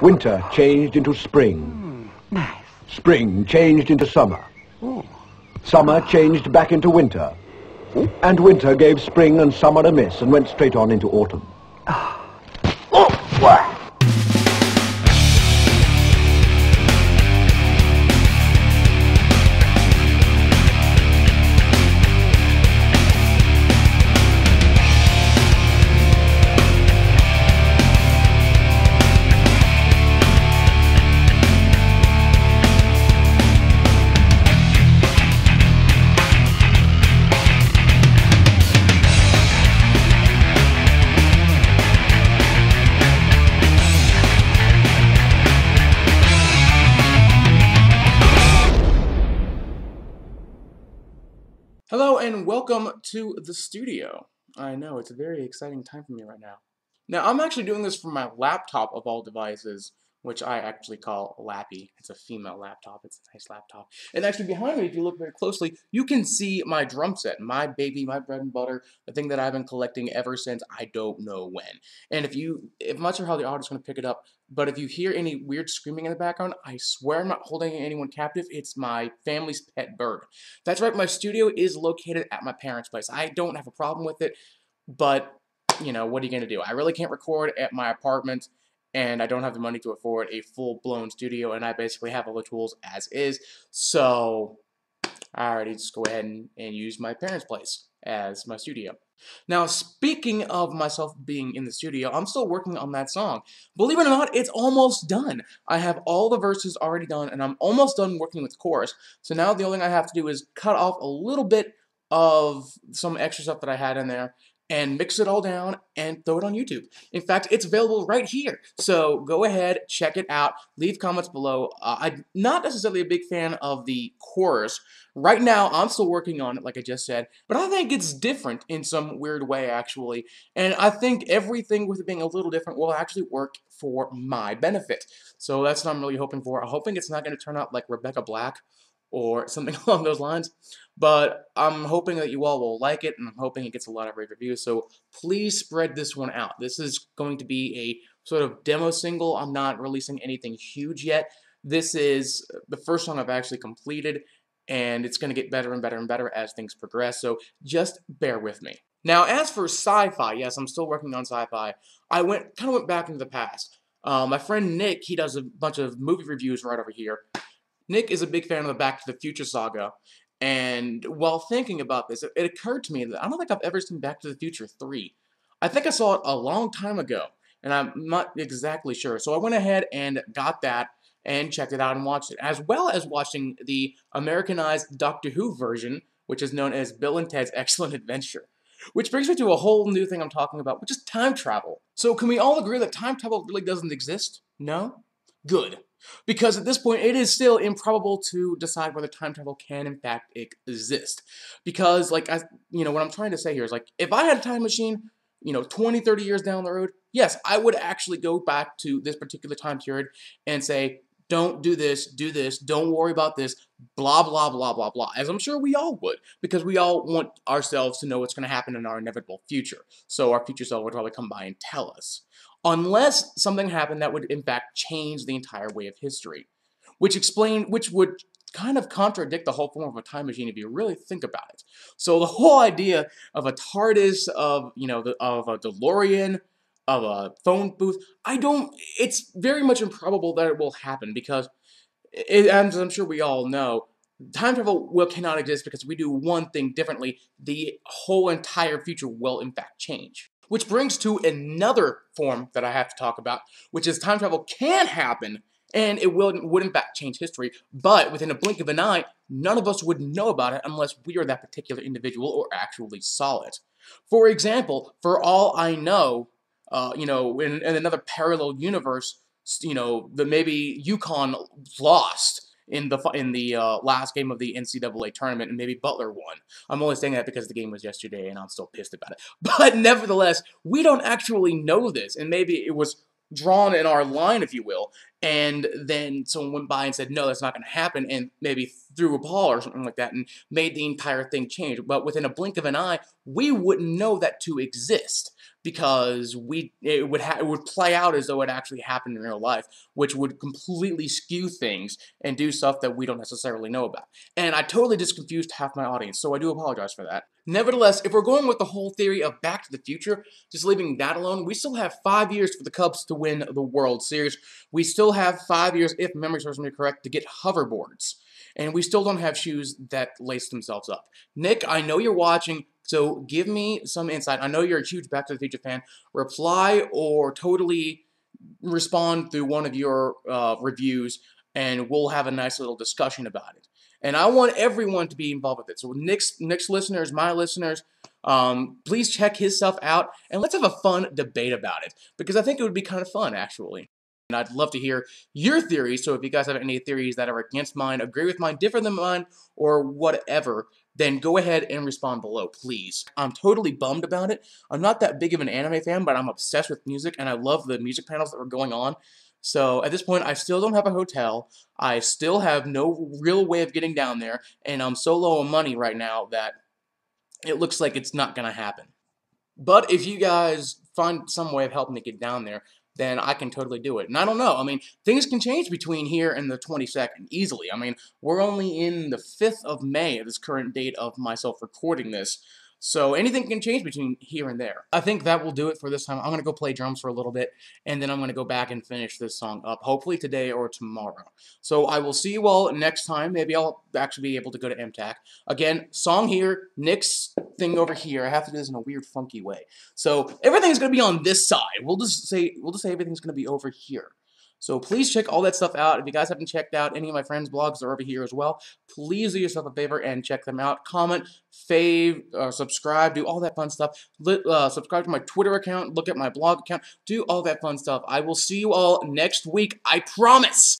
Winter changed into spring. Nice. Spring changed into summer. Oh. Summer changed back into winter. And winter gave spring and summer a miss and went straight on into autumn. Hello and welcome to the studio. I know, it's a very exciting time for me right now. Now, I'm actually doing this from my laptop of all devices, which I actually call Lappy. It's a female laptop. It's a nice laptop. And actually behind me, if you look very closely, you can see my drum set, my baby, my bread and butter, the thing that I've been collecting ever since I don't know when. And I'm not sure how the audio's going to pick it up, but if you hear any weird screaming in the background, I swear I'm not holding anyone captive. It's my family's pet bird. That's right, my studio is located at my parents' place. I don't have a problem with it, but, you know, what are you going to do? I really can't record at my apartment, and I don't have the money to afford a full-blown studio, and I basically have all the tools as is, so I already just go ahead and use my parents' place as my studio. Now, speaking of myself being in the studio, I'm still working on that song. Believe it or not, it's almost done. I have all the verses already done, and I'm almost done working with the chorus. So now the only thing I have to do is cut off a little bit of some extra stuff that I had in there and mix it all down and throw it on YouTube. In fact, it's available right here. So go ahead, check it out, leave comments below. I'm not necessarily a big fan of the chorus. Right now, I'm still working on it, like I just said, but I think it's different in some weird way, actually. And I think everything with it being a little different will actually work for my benefit. So that's what I'm really hoping for. I'm hoping it's not going to turn out like Rebecca Black or something along those lines, but I'm hoping that you all will like it, and I'm hoping it gets a lot of rave reviews, so please spread this one out. This is going to be a sort of demo single. I'm not releasing anything huge yet. This is the first song I've actually completed, and it's going to get better and better and better as things progress, so just bear with me. Now, as for sci-fi, yes, I'm still working on sci-fi. I kind of went back into the past. My friend Nick, he does a bunch of movie reviews right over here. Nick is a big fan of the Back to the Future saga, and while thinking about this, it occurred to me that I don't think I've ever seen Back to the Future 3. I think I saw it a long time ago, and I'm not exactly sure. So I went ahead and got that and checked it out and watched it, as well as watching the Americanized Doctor Who version, which is known as Bill and Ted's Excellent Adventure. Which brings me to a whole new thing I'm talking about, which is time travel. So can we all agree that time travel really doesn't exist? No? Good. Because at this point, it is still improbable to decide whether time travel can, in fact, exist. Because, like, what I'm trying to say here is, like, if I had a time machine, 20, 30 years down the road, yes, I would actually go back to this particular time period and say, don't do this, don't worry about this, blah, blah, blah, blah, blah. As I'm sure we all would, because we all want ourselves to know what's going to happen in our inevitable future. So our future self would probably come by and tell us. Unless something happened that would, in fact, change the entire way of history. Which would kind of contradict the whole form of a time machine if you really think about it. So the whole idea of a TARDIS, of a DeLorean, of a phone booth, it's very much improbable that it will happen because, as I'm sure we all know, time travel cannot exist because if we do one thing differently, the whole entire future will, in fact, change. Which brings to another form that I have to talk about, which is time travel can happen, and it would in fact change history, but within a blink of an eye, none of us would know about it unless we are that particular individual or actually saw it. For example, for all I know, in another parallel universe, maybe UConn lost in the last game of the NCAA tournament, and maybe Butler won. I'm only saying that because the game was yesterday, and I'm still pissed about it. But nevertheless, we don't actually know this, and maybe it was drawn in our line, if you will, and then someone went by and said, no, that's not going to happen, and maybe threw a ball or something like that and made the entire thing change. But within a blink of an eye, we wouldn't know that to exist. because it would play out as though it actually happened in real life, which would completely skew things and do stuff that we don't necessarily know about. And I totally just confused half my audience, so I do apologize for that. Nevertheless, if we're going with the whole theory of Back to the Future, just leaving that alone, we still have 5 years for the Cubs to win the World Series. We still have 5 years, if memory serves me correct, to get hoverboards. And we still don't have shoes that lace themselves up. Nick, I know you're watching, so give me some insight. I know you're a huge Back to the Future fan. Reply or totally respond through one of your reviews, and we'll have a nice little discussion about it. And I want everyone to be involved with it. So Nick's listeners, my listeners, please check his stuff out, and let's have a fun debate about it, because I think it would be kind of fun, actually. And I'd love to hear your theories, so if you guys have any theories that are against mine, agree with mine, different than mine, or whatever, then go ahead and respond below, please. I'm totally bummed about it. I'm not that big of an anime fan, but I'm obsessed with music, and I love the music panels that were going on. So at this point, I still don't have a hotel. I still have no real way of getting down there, and I'm so low on money right now that it looks like it's not going to happen. But if you guys find some way of helping me get down there, then I can totally do it. And I don't know. I mean, things can change between here and the 22nd easily. I mean, we're only in the 5th of May at this current date of myself recording this. So anything can change between here and there. I think that will do it for this time. I'm going to go play drums for a little bit, and then I'm going to go back and finish this song up, hopefully today or tomorrow. So I will see you all next time. Maybe I'll actually be able to go to MTAC. Again, song here, Nick's thing over here. I have to do this in a weird, funky way. So everything's going to be on this side. We'll just say everything's going to be over here. So please check all that stuff out. If you guys haven't checked out any of my friends' blogs, they're over here as well. Please do yourself a favor and check them out. Comment, fave, subscribe, do all that fun stuff. Subscribe to my Twitter account, look at my blog account, do all that fun stuff. I will see you all next week, I promise!